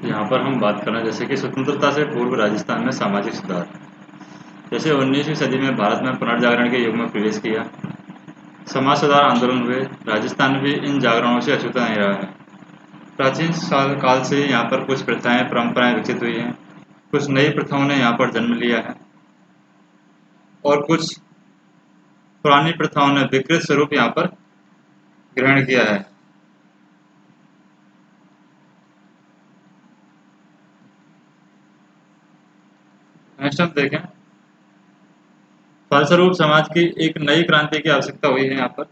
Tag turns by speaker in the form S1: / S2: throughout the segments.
S1: यहाँ पर हम बात कर रहे हैं जैसे कि स्वतंत्रता से पूर्व राजस्थान में सामाजिक सुधार। जैसे 19वीं सदी में भारत में पुनर्जागरण के युग में प्रवेश किया, समाज सुधार आंदोलन हुए। राजस्थान भी इन जागरणों से अछूता नहीं रहा है। प्राचीन काल से यहाँ पर कुछ प्रथाएं परंपराएं विकसित हुई हैं, कुछ नई प्रथाओं ने यहाँ पर जन्म लिया है और कुछ पुरानी प्रथाओं ने विकृत स्वरूप यहाँ पर ग्रहण किया है। नेक्स्ट हम देखें, फलस्वरूप समाज की एक नई क्रांति की आवश्यकता हुई है। यहाँ पर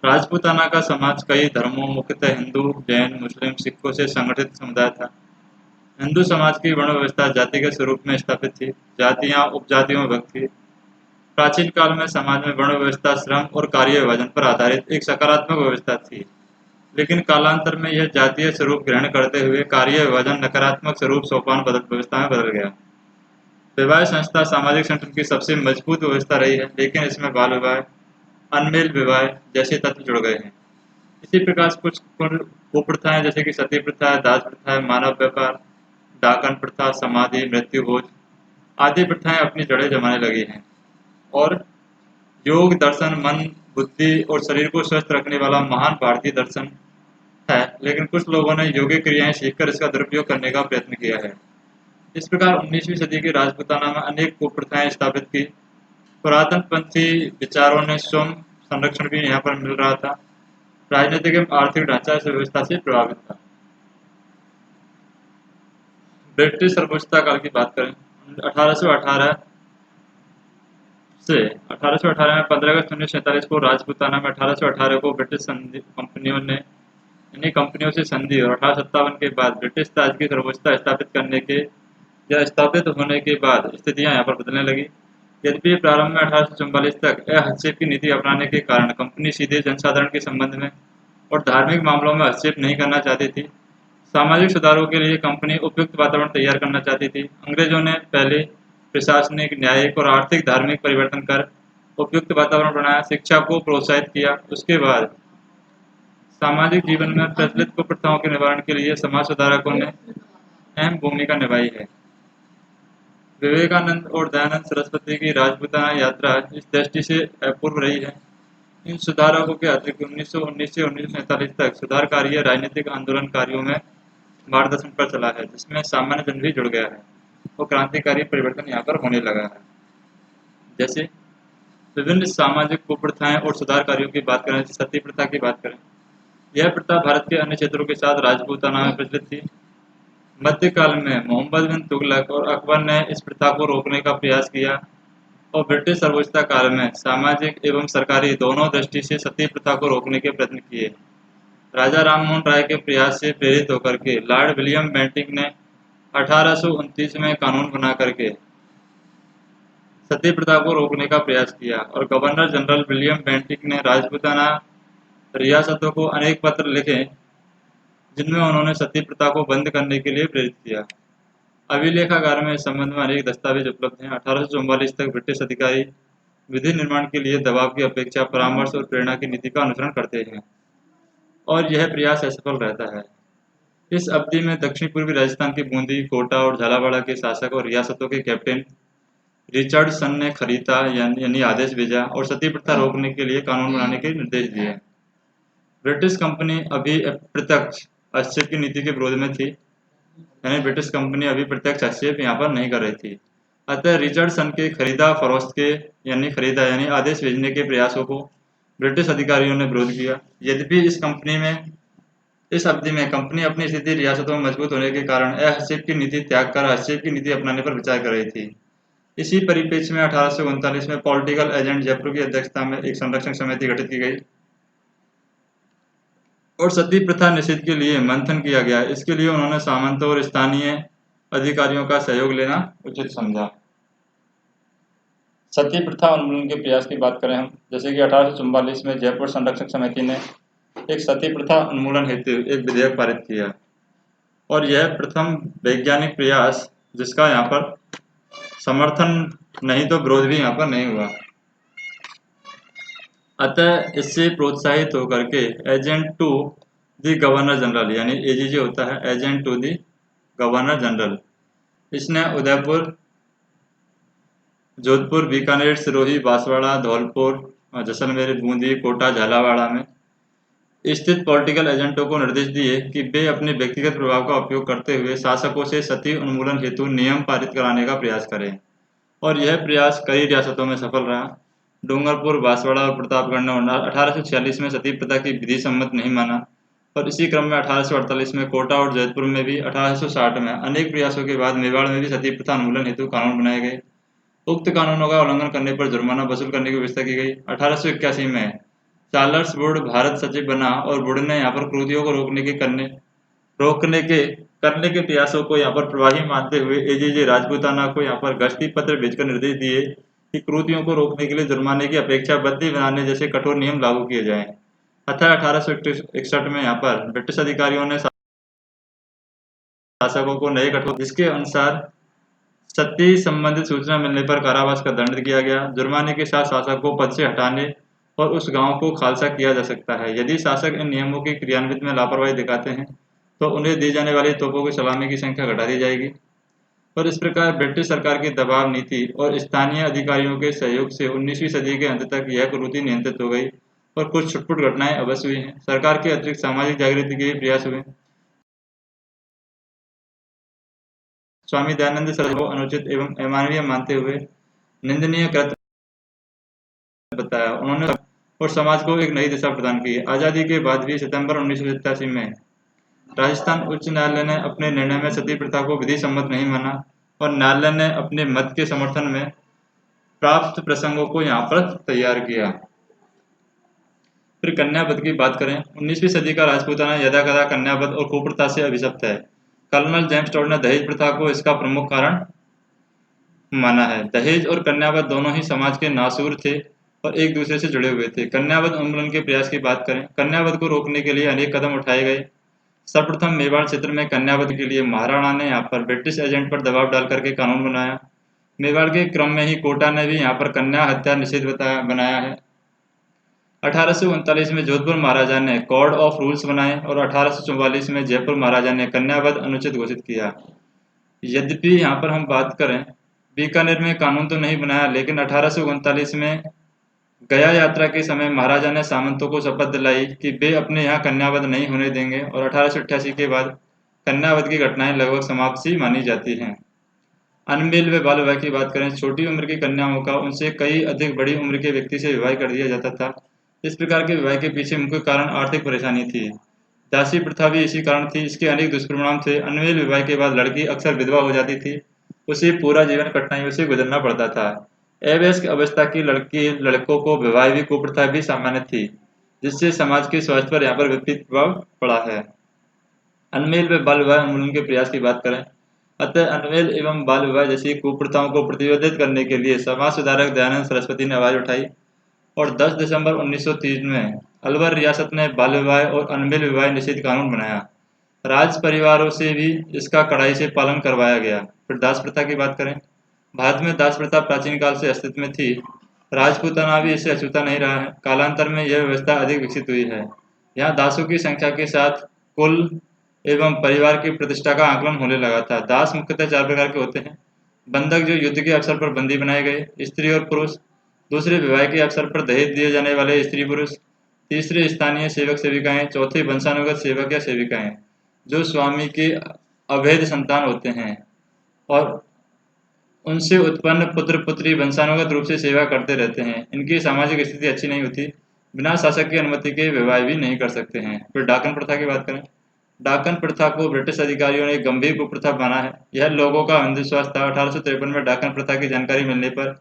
S1: राजपूताना का समाज कई धर्मों, मुख्यतः हिंदू, जैन, मुस्लिम, सिखों से संगठित समुदाय था। हिंदू समाज की वर्ण व्यवस्था जाति के स्वरूप में स्थापित थी। जातियां उपजातियों में विभक्त थी। प्राचीन काल में समाज में वर्ण व्यवस्था श्रम और कार्य विभाजन पर आधारित एक सकारात्मक व्यवस्था थी, लेकिन कालांतर में यह जातीय स्वरूप ग्रहण करते हुए कार्य विभाजन नकारात्मक स्वरूप सोपान बदल व्यवस्था में बदल गया। विवाह संस्था सामाजिक संगठन की सबसे मजबूत व्यवस्था रही है, लेकिन इसमें बाल विवाह, अनमेल विवाह जैसे तत्व जुड़ गए हैं। इसी प्रकार से कुछ कुप्रथाएं जैसे कि सती प्रथा, दास प्रथा, मानव व्यापार, डाकन प्रथा, समाधि, मृत्यु भोज आदि प्रथाएं अपनी जड़ें जमाने लगी हैं। और योग दर्शन मन, बुद्धि और शरीर को स्वस्थ रखने वाला महान भारतीय दर्शन है, लेकिन कुछ लोगों ने योगिक क्रियाएं सीखकर इसका दुरुपयोग करने का प्रयत्न किया है। इस प्रकार 19वीं सदी की राजपूताना में अनेक कुप्रथाएं स्थापित की। पुरातन पंथी विचारों ने स्वयं संरक्षण भी यहाँ पर मिल रहा था। राजनीतिक एवं आर्थिक ढांचा इस व्यवस्था से प्रभावित था। ब्रिटिश सर्वोच्चता काल की बात करें, 1818 से 1818 में 15 अगस्त 1947 को राजपूताना में 1818 को ब्रिटिश कंपनियों ने इन्हीं कंपनियों से संधि और 1857 के बाद ब्रिटिश ताज की सर्वोच्चता स्थापित करने के या स्थापित होने के बाद स्थितियां यहाँ पर बदलने लगी। यद्यपि प्रारंभ में 1844 तक हस्तक्षेप की नीति अपनाने के कारण कंपनी सीधे जनसाधारण के संबंध में और धार्मिक मामलों में हस्तक्षेप नहीं करना चाहती थी, सामाजिक सुधारों के लिए कंपनी उपयुक्त वातावरण तैयार करना चाहती थी। अंग्रेजों ने पहले प्रशासनिक, न्यायिक और आर्थिक धार्मिक परिवर्तन कर उपयुक्त वातावरण बनाया, शिक्षा को प्रोत्साहित किया। उसके बाद सामाजिक जीवन में प्रचलित कुप्रथाओं के निवारण के लिए समाज सुधारकों ने अहम भूमिका निभाई है। विवेकानंद और दयानंद सरस्वती की राजपूताना यात्रा इस दृष्टि से अपूर्व रही है। इन सुधारकों के अतिरिक्त 1919 से 1947 तक सुधार कार्य राजनीतिक आंदोलनकारियों में मार्गदर्शन पर चला है, जिसमें सामान्य जन भी जुड़ गया है और क्रांतिकारी परिवर्तन यहाँ पर होने लगा है। जैसे विभिन्न सामाजिक कुप्रथाएं और सुधार कार्यों की बात करें, सती प्रथा की बात करें, यह प्रथा भारत के अन्य क्षेत्रों के साथ राजपूताना में प्रचलित थी। मध्यकाल में मोहम्मद बिन तुगलक और अकबर ने इस प्रथा को रोकने का प्रयास किया और ब्रिटिश सर्वोच्चता काल में सामाजिक एवं सरकारी दोनों दृष्टि से सती प्रथा को रोकने के प्रयत्न किए। राजा राममोहन राय के प्रयास से प्रेरित होकर के लॉर्ड विलियम बेंटिक ने 1829 में कानून बना करके सती प्रथा को रोकने का प्रयास किया और गवर्नर जनरल विलियम बेंटिक ने राजपूताना रियासतों को अनेक पत्र लिखे, जिनमें उन्होंने सती प्रथा को बंद करने के लिए प्रेरित किया। अभिलेखागार में इस संबंध में अनेक दस्तावेज उपलब्ध हैं। 1844 तक ब्रिटिश अधिकारी विधि निर्माण के लिए दबाव की अपेक्षा परामर्श और प्रेरणा की नीति का अनुसरण करते हैं और यह प्रयास असफल रहता है। इस अवधि में दक्षिण पूर्वी राजस्थान की बूंदी, कोटा और झालावाड़ के शासक और रियासतों के कैप्टन रिचर्डसन ने खरीदा यानी आदेश भेजा और सती प्रथा रोकने के लिए कानून बनाने के निर्देश दिए। ब्रिटिश कंपनी अभी प्रत्यक्ष हस्तक्षेप की नीति के विरोध में थी, यानी ब्रिटिश कंपनी अभी प्रत्यक्ष हस्तक्षेप यहाँ पर नहीं कर रही थी। अतः रिचर्डसन के खरीदा फरोख्त के यानी आदेश भेजने के प्रयासों को ब्रिटिश अधिकारियों ने विरोध किया। यद्यपि इस अवधि में कंपनी अपनी स्थिति रियासतों में मजबूत होने के कारण हस्तक्षेप की नीति त्याग कर हस्तक्षेप की नीति अपनाने पर विचार कर रही थी। इसी परिप्रेक्ष्य में 1839 में पॉलिटिकल एजेंट जयपुर की अध्यक्षता में एक संरक्षण समिति गठित की गई और सती प्रथा निषेध के लिए मंथन किया गया। इसके लिए उन्होंने सामंतों और स्थानीय अधिकारियों का सहयोग लेना उचित समझा। सती प्रथा उन्मूलन के प्रयास की बात करें हम, जैसे कि 1844 में जयपुर संरक्षक समिति ने एक सती प्रथा उन्मूलन हेतु एक विधेयक पारित किया और यह प्रथम वैज्ञानिक प्रयास जिसका यहाँ पर समर्थन नहीं तो विरोध भी यहाँ पर नहीं हुआ। अतः इससे प्रोत्साहित होकर के एजेंट 2 दी गवर्नर जनरल, यानी एजीजे होता है agent to the governor general. इसने उदयपुर, जोधपुर, बीकानेर, सिरोही, बांसवाड़ा, धौलपुर, जैसलमेर, बूंदी, कोटा, झालावाड़ में स्थित पॉलिटिकल एजेंटों को निर्देश दिए कि वे अपने व्यक्तिगत प्रभाव का उपयोग करते हुए शासकों से सती उन्मूलन हेतु नियम पारित कराने का प्रयास करें, और यह प्रयास कई रियासतों में सफल रहा। डूंगरपुर, बांसवाड़ा और प्रतापगढ़ ने 1846 में सती प्रथा की विधि सम्मत नहीं माना, और इसी क्रम में 1848 में कोटा और जयपुर में भी 1860 में अनेक प्रयासों के बाद मेवाड़ में भी सती प्रथा उन्मूलन हेतु कानून बनाए गए। उक्त कानूनों का उल्लंघन करने पर जुर्माना वसूल करने की व्यवस्था की गई। 1881 में चार्ल्स वुड भारत सचिव बना, और वुड ने यहाँ पर क्रूतियों को करने के प्रयासों को यहाँ पर प्रभावी मानते हुए एजीजे राजपूताना को यहाँ पर गश्ती पत्र भेजकर निर्देश दिए कि क्रूतियों को रोकने के लिए जुर्माने की अपेक्षा बंदी बनाने जैसे कठोर नियम लागू किए जाएं। अतः 1861 में यहाँ पर ब्रिटिश अधिकारियों ने शासकों को नए कठोर, जिसके अनुसार सती संबंधित सूचना मिलने पर कारावास का दंड किया गया। जुर्माने के साथ शासक को पद से हटाने और उस गांव को खालसा किया जा सकता है। यदि शासक इन नियमों के क्रियान्वित में लापरवाही दिखाते हैं तो उन्हें दी जाने वाली तोपों की सलामी की संख्या घटा दी जाएगी। और इस प्रकार ब्रिटिश सरकार की दबाव नीति और स्थानीय अधिकारियों के सहयोग से 19वीं सदी के अंत तक यह कुरीति नियंत्रित हो गई, और कुछ छुटपुट घटनाएं अवश्य हुई हैं। सरकार के अतिरिक्त सामाजिक जागृति के भी प्रयास हुए। स्वामी दयानंद सरस्वती को अनुचित एवं अमानवीय मानते हुए निंदनीय कृत्य बताया। उन्होंने और समाज को एक नई दिशा प्रदान की। आज़ादी के बाद भी सितंबर 1987 में राजस्थान उच्च न्यायालय ने अपने निर्णय में सती प्रथा को विधि सम्मत नहीं माना, और न्यायालय ने अपने मत के समर्थन में प्राप्त प्रसंगों को यहाँ पर तैयार किया। फिर कन्यावध की बात करें। 19वीं सदी का राजपूताना यदाकदा कन्यावध और कुप्रथा से अभिशप्त है। कर्नल जेम्स टॉड ने दहेज प्रथा को इसका प्रमुख कारण माना है। दहेज और कन्यावध दोनों ही समाज के नासूर थे और एक दूसरे से जुड़े हुए थे। कन्यावध उन्मूलन के प्रयास की बात करें। कन्यावध को रोकने के लिए अनेक कदम उठाए गए। सर्वप्रथम मेवाड़ क्षेत्र में कन्यावध के लिए महाराणा ने यहाँ पर ब्रिटिश एजेंट पर दबाव डाल करके कानून बनाया। मेवाड़ के क्रम में ही कोटा ने भी यहाँ पर कन्या हत्या निषेध बनाया है। 1839 में जोधपुर महाराजा ने कोड ऑफ रूल्स बनाए, और 1844 में जयपुर महाराजा ने कन्यावध अनुचित घोषित किया। यद्यपि यहाँ पर हम बात करें, बीकानेर में कानून तो नहीं बनाया, लेकिन 1839 में गया यात्रा के समय महाराजा ने सामंतों को शपथ दिलाई कि वे अपने यहाँ कन्यावध नहीं होने देंगे, और 1888 के बाद कन्यावध की घटनाएं लगभग समाप्त सी मानी जाती हैं। अनमेल व बाल विवाह की बात करें। छोटी उम्र की कन्याओं का उनसे कई अधिक बड़ी उम्र के व्यक्ति से विवाह कर दिया जाता था। इस प्रकार के विवाह के पीछे मुख्य कारण आर्थिक परेशानी थी। दासी प्रथा भी इसी कारण थी। इसके अनेक दुष्परिणाम थे। अनमेल विवाह के बाद लड़की अक्सर विधवा हो जाती थी। उसे पूरा जीवन कठिनाइयों से गुजरना पड़ता था। अवयस्क अवस्था की लड़कों को विवाह भी कुप्रथा भी सामान्य थी, जिससे समाज के स्वास्थ्य पर यहाँ पर विपरीत प्रभाव पड़ा है। अनमेल व बाल विवाह उन्मूलन के प्रयास की बात करें। अतः अनमेल एवं बाल विवाह जैसी कुप्रथाओं को प्रतिबंधित करने के लिए समाज सुधारक दयानंद सरस्वती ने आवाज उठाई, और 10 दिसंबर 1903 में अलवर रियासत ने बाल विवाह और अनमेल विवाह निषेध कानून बनाया। राज परिवारों से भी इसका कड़ाई से पालन करवाया गया। फिर दास प्रथा की बात करें। भारत में दास प्रथा प्राचीन काल से अस्तित्व में थी। राजपूताना भी इससे अछूता नहीं रहा है। कालांतर में यह व्यवस्था अधिक विकसित हुई है। यहाँ दासों की संख्या के साथ कुल एवं परिवार की प्रतिष्ठा का आकलन होने लगा था। दास मुख्यतः 4 प्रकार के होते हैं। बंधक, जो युद्ध के अवसर पर बंदी बनाए गए, स्त्री और पुरुष, दूसरे विवाह के अवसर पर दहेज दिए जाने वाले स्त्री पुरुष, तीसरे स्थानीय सेवक सेविकाएं, चौथे वंशानुगत सेवक या सेविकाएं, जो स्वामी के अवैध संतान होते हैं और उनसे उत्पन्न पुत्र पुत्री वंशानुगत रूप से सेवा करते रहते हैं। इनकी सामाजिक स्थिति अच्छी नहीं होती। बिना शासक की अनुमति के विवाह भी नहीं कर सकते हैं। फिर डाकन प्रथा की बात करें। डाकन प्रथा को ब्रिटिश अधिकारियों ने गंभीर कुप्रथा माना है। यह लोगों का अंधविश्वास था। 1853 में डाकन प्रथा की जानकारी मिलने पर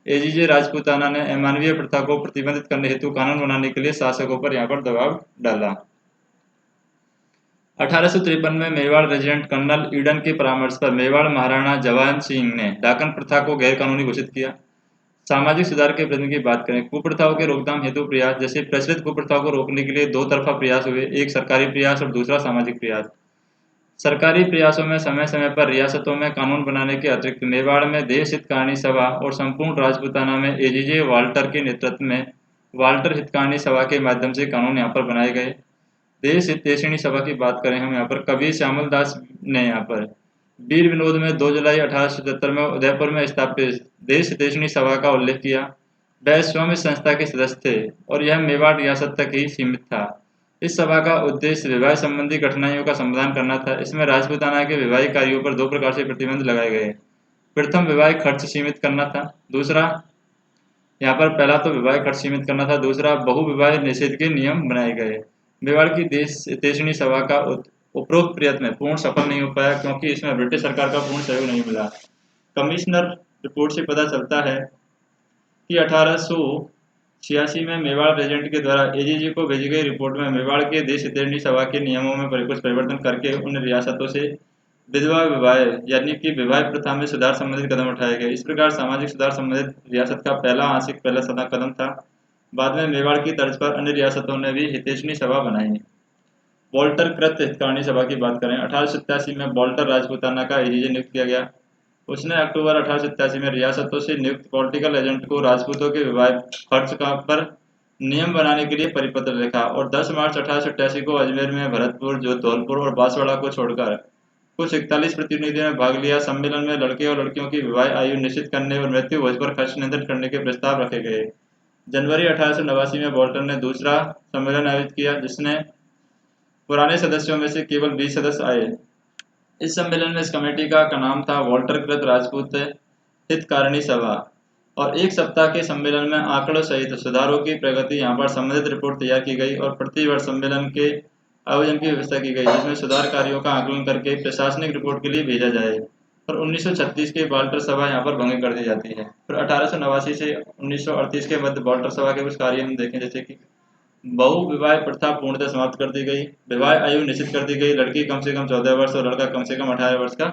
S1: एजीजे राजपूताना ने अमानवीय प्रथा को प्रतिबंधित करने हेतु कानून बनाने के लिए शासकों पर यहाँ पर दबाव डाला। 1853 में मेवाड़ रेजिडेंट कर्नल ईडन के परामर्श पर मेवाड़ महाराणा जवान सिंह ने डाकन प्रथा को गैर कानूनी घोषित किया। सामाजिक सुधार के प्रयत्न की बात करें। कुप्रथाओं के रोकथाम हेतु प्रयास। जैसे प्रचलित कुप्रथाओं को रोकने के लिए 2 तरफा प्रयास हुए, एक सरकारी प्रयास और दूसरा सामाजिक प्रयास। सरकारी प्रयासों में समय समय पर रियासतों में कानून बनाने के अतिरिक्त मेवाड़ में देश हितकारिणी सभा और संपूर्ण राजपूताना में एजीजे वाल्टर के नेतृत्व में वाल्टर हितकारिणी सभा के माध्यम से कानून यहाँ पर बनाए गए। देश हितैषणी सभा की बात करें हम यहाँ पर कवि श्यामल दास ने यहाँ पर वीर विनोद में 2 जुलाई 1877 में उदयपुर में स्थापित देश हितैषणी सभा का उल्लेख किया। वह स्वयं इस संस्था के सदस्य थे और यह मेवाड़ रियासत तक ही सीमित था। इस सभा का उद्देश्य विवाह संबंधी कठिनाइयों का समाधान करना था। इसमें राजपूताना के वैवाहिक कार्यों पर 2 प्रकार से प्रतिबंध लगाए गए। प्रथम वैवाहिक खर्च सीमित करना था। दूसरा, यहाँ पर पहला तो विवाह खर्च सीमित करना था, दूसरा बहुविवाह निषेध के नियम बनाए गए। मेवाड़ की देश हितैषणी सभा का उपरोक्त प्रयत्न पूर्ण सफल नहीं हो पाया क्योंकि इसमें ब्रिटिश सरकार का पूर्ण सहयोग नहीं मिला। कमिश्नर रिपोर्ट से पता चलता है कि 1886 में मेवाड़ रेजिडेंट के द्वारा एजीजी को भेजी गई रिपोर्ट में मेवाड़ के देश हितैषणी सभा के नियमों में कुछ परिवर्तन करके उन रियासतों से विधवा विवाह यानी कि विवाह प्रथा में सुधार संबंधित कदम उठाए गए। इस प्रकार सामाजिक सुधार संबंधित रियासत का पहला सदा कदम था। बाद में मेवाड़ की तर्ज पर अन्य रियासतों ने भी हितैषणी सभा बनाई। वॉल्टर कृत हितकारिणी सभा की बात करें 1887 में वॉल्टर राजपूताना का एजीजे नियुक्त किया गया। उसने अक्टूबर 1887 में रियासतों से नियुक्त पॉलिटिकल एजेंट को राजपूतों के विवाह खर्च का पर नियम बनाने के लिए परिपत्र लिखा और 10 मार्च 1888 को अजमेर में भरतपुर, धौलपुर और बांसवाड़ा को छोड़कर कुछ 41 प्रतिनिधियों ने भाग लिया। सम्मेलन में लड़के और लड़कियों की विवाह आयु निश्चित करने और मृत्यु भोज पर खर्च नियंत्रण करने के प्रस्ताव रखे गए। जनवरी 1889 में वॉल्टर ने दूसरा सम्मेलन आयोजित किया जिसने पुराने सदस्यों में से केवल 20 सदस्य आए। इस सम्मेलन में इस कमेटी का नाम था वॉल्टर कृत राजपूत हितकारिणी सभा और 1 सप्ताह के सम्मेलन में आंकड़ों सहित सुधारों की प्रगति यहाँ पर संबंधित रिपोर्ट तैयार की गई और प्रति वर्ष सम्मेलन के आयोजन की व्यवस्था की गई जिसमें सुधार कार्यों का आकलन करके प्रशासनिक रिपोर्ट के लिए भेजा जाए। और 1936 के वॉल्टर सभा यहाँ पर भंग कर दी जाती है। फिर 1889 से 1938 के मध्य वॉल्टर सभा के कुछ कार्य हम देखें जैसे कि बहु विवाह प्रथा पूर्णतः समाप्त कर दी गई, विवाह आयु निश्चित कर दी गई, लड़की कम से कम 14 वर्ष और लड़का कम से कम 18 वर्ष का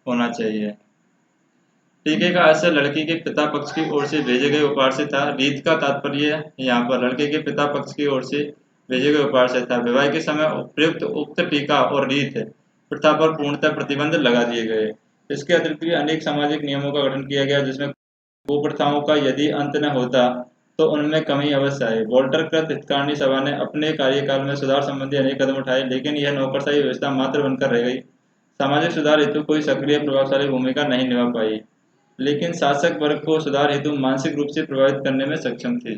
S1: होना चाहिए। टीके का आशय लड़की के पिता पक्ष की ओर से भेजे गए उपहार से था। रीत का तात्पर्य यहाँ पर लड़के के पिता पक्ष की ओर से भेजे गए उपहार से था। विवाह के समय प्रयुक्त उक्त टीका और रीत प्रथा पर पूर्णतः प्रतिबंध लगा दिए गए। इसके अतिरिक्त भी अनेक सामाजिक नियमों का गठन किया गया जिसमें कुप्रथाओं का यदि अंत न होता तो उनमें कमी अवश्य आए। वॉल्टर कृत हितकारिणी सभा ने अपने कार्यकाल में सुधार संबंधी अनेक कदम उठाए लेकिन यह नौकरशाही व्यवस्था मात्र बनकर रह गई। सामाजिक सुधार हेतु कोई सक्रिय प्रभावशाली भूमिका नहीं निभा पाई लेकिन शासक वर्ग को सुधार हेतु मानसिक रूप से प्रभावित करने में सक्षम थी।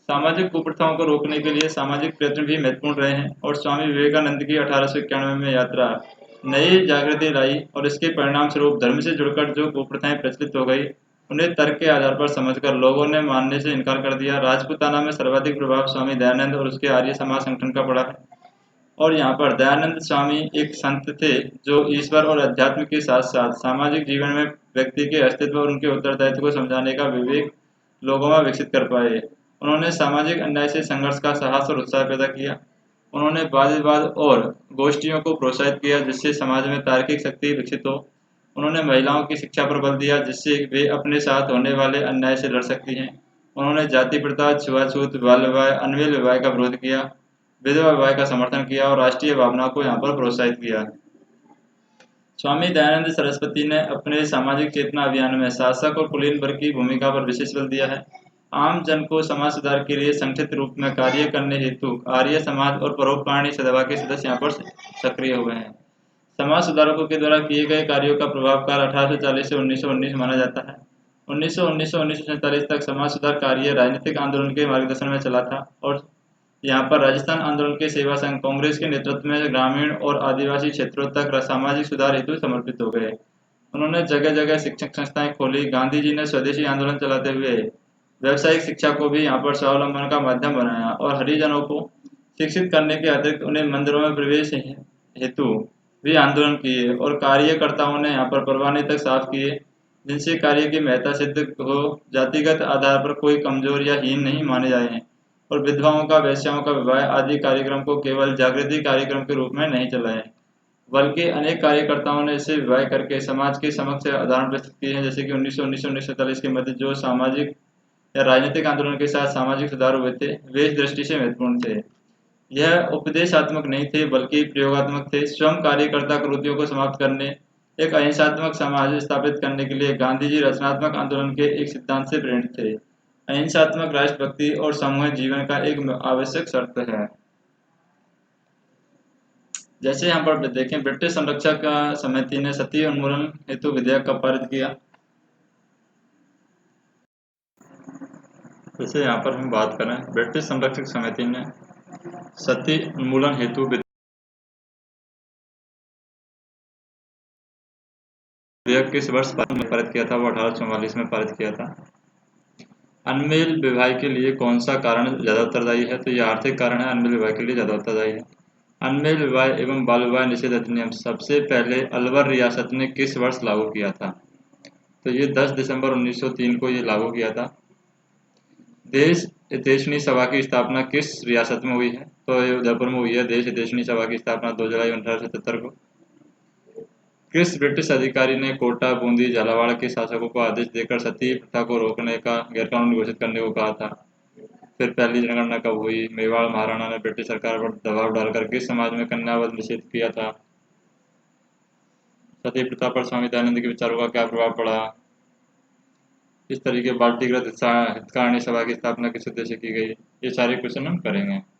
S1: सामाजिक कुप्रथाओं को रोकने के लिए सामाजिक प्रयत्न भी महत्वपूर्ण रहे हैं और स्वामी विवेकानंद की 1891 में यात्रा नई जागृति लाई और इसके परिणाम स्वरूप धर्म से जुड़कर जो कुप्रथाएं प्रचलित हो गई उन्हें तर्क के आधार पर समझकर लोगों ने मानने से इनकार कर दिया। राजपूताना में सर्वाधिक प्रभाव स्वामी दयानंद और उसके आर्य समाज संगठन का पड़ा है और यहाँ पर दयानंद स्वामी एक संत थे जो ईश्वर और अध्यात्म के साथ साथ सामाजिक जीवन में व्यक्ति के अस्तित्व और उनके उत्तरदायित्व को समझाने का विवेक लोगों में विकसित कर पाए। उन्होंने सामाजिक अन्याय से संघर्ष का साहस और उत्साह पैदा किया। उन्होंने वाद विवाद और गोष्ठियों को प्रोत्साहित किया जिससे समाज में तार्किक शक्ति विकसित हो। उन्होंने महिलाओं की शिक्षा पर बल दिया जिससे वे अपने साथ होने वाले अन्याय से लड़ सकती हैं। उन्होंने जाति प्रथा, छुआछूत, बाल विवाह, अनविल विवाह का विरोध किया, विधवा विवाह का समर्थन किया और राष्ट्रीय भावना को यहाँ पर प्रोत्साहित किया। स्वामी दयानंद सरस्वती ने अपने सामाजिक चेतना अभियान में शासक और कुलीन वर्ग की भूमिका पर विशेष बल दिया है। आम जन को समाज सुधार के लिए संगठित रूप में कार्य करने हेतु आर्य समाज और परोपकारिणी सभा के सदस्य यहाँ पर सक्रिय हुए हैं। समाज सुधारकों के द्वारा किए गए कार्यों का प्रभावकाल 1840 से 1919 माना जाता है। 1919 से 1947 तक समाज सुधार कार्य राजनीतिक आंदोलन के मार्गदर्शन में चला था और यहाँ पर राजस्थान आंदोलन के सेवा संघ कांग्रेस के नेतृत्व में ग्रामीण और आदिवासी क्षेत्रों तक सामाजिक सुधार हेतु समर्पित हो गए। उन्होंने जगह जगह शिक्षक संस्थाएं खोली। गांधी जी ने स्वदेशी आंदोलन चलाते हुए व्यावसायिक शिक्षा को भी यहाँ पर स्वावलंबन का माध्यम बनाया और हरिजनों को शिक्षित करने के अतिरिक्त उन्हें मंदिरों में प्रवेश हेतु भी आंदोलन किए और कार्यकर्ताओं ने यहाँ पर परवाने तक साफ किए जिनसे कार्य की महत्ता सिद्ध हो, जातिगत आधार पर कोई कमजोर या हीन नहीं माने जाए और विधवाओं का, वेश्याओं का विवाह आदि कार्यक्रम को केवल जागृति कार्यक्रम के रूप में नहीं चलाए बल्कि अनेक कार्यकर्ताओं ने इसे विवाह करके समाज के समक्ष उदाहरण प्रस्तुत किए हैं जैसे कि 1919-1947 के मध्य जो सामाजिक या राजनीतिक आंदोलन के साथ सामाजिक सुधार हुए थे वे इस दृष्टि से महत्वपूर्ण थे। यह उपदेशात्मक नहीं थे बल्कि प्रयोगात्मक थे। स्वयं कार्यकर्ता कुरीतियों को समाप्त करने, एक अहिंसात्मक समाज स्थापित करने के लिए गांधी जी रचनात्मक आंदोलन के एक सिद्धांत से प्रेरित थे। अहिंसात्मक राष्ट्रभक्ति और सामूहिक जीवन का एक आवश्यक शर्त है। जैसे यहाँ पर देखें, ब्रिटिश संरक्षक समिति ने सती उन्मूलन हेतु विधेयक कब पारित किया। जैसे यहाँ पर हम बात करें, ब्रिटिश संरक्षक समिति ने सती उन्मूलन हेतु विधेयक किस वर्ष पारित किया था। वो 1844 में पारित किया था। अनमेल विवाह के लिए कौन सा कारण ज्यादा उत्तरदायी है। तो यह आर्थिक कारण है, अनमेल विवाह के लिए ज्यादा उत्तरदायी है। अनमेल विवाह एवं बाल विवाह निषेध अधिनियम सबसे पहले अलवर रियासत ने किस वर्ष लागू किया था। तो ये 10 दिसंबर 1903 को ये लागू किया था। देश हितैषणी सभा की स्थापना किस रियासत में हुई है। तो ये उदयपुर में हुई है। देश हितैषणी सभा की स्थापना 2 जुलाई 1877 को। किस ब्रिटिश अधिकारी ने कोटा, बूंदी, झालावाड़ के शासकों को आदेश देकर सती प्रथा को रोकने का गैरकानूनी घोषित करने को कहा था। फिर पहली जनगणना कब हुई। मेवाड़ महाराणा ने ब्रिटिश सरकार पर दबाव डालकर किस समाज में कन्यावध निषेध किया था। सती प्रथा पर स्वामी दयानंद के विचारों का क्या प्रभाव पड़ा। इस तरीके बाल्टीकृत हितकारिणी सभा की स्थापना किस उद्देश्य की गई। ये सारे क्वेश्चन हम करेंगे।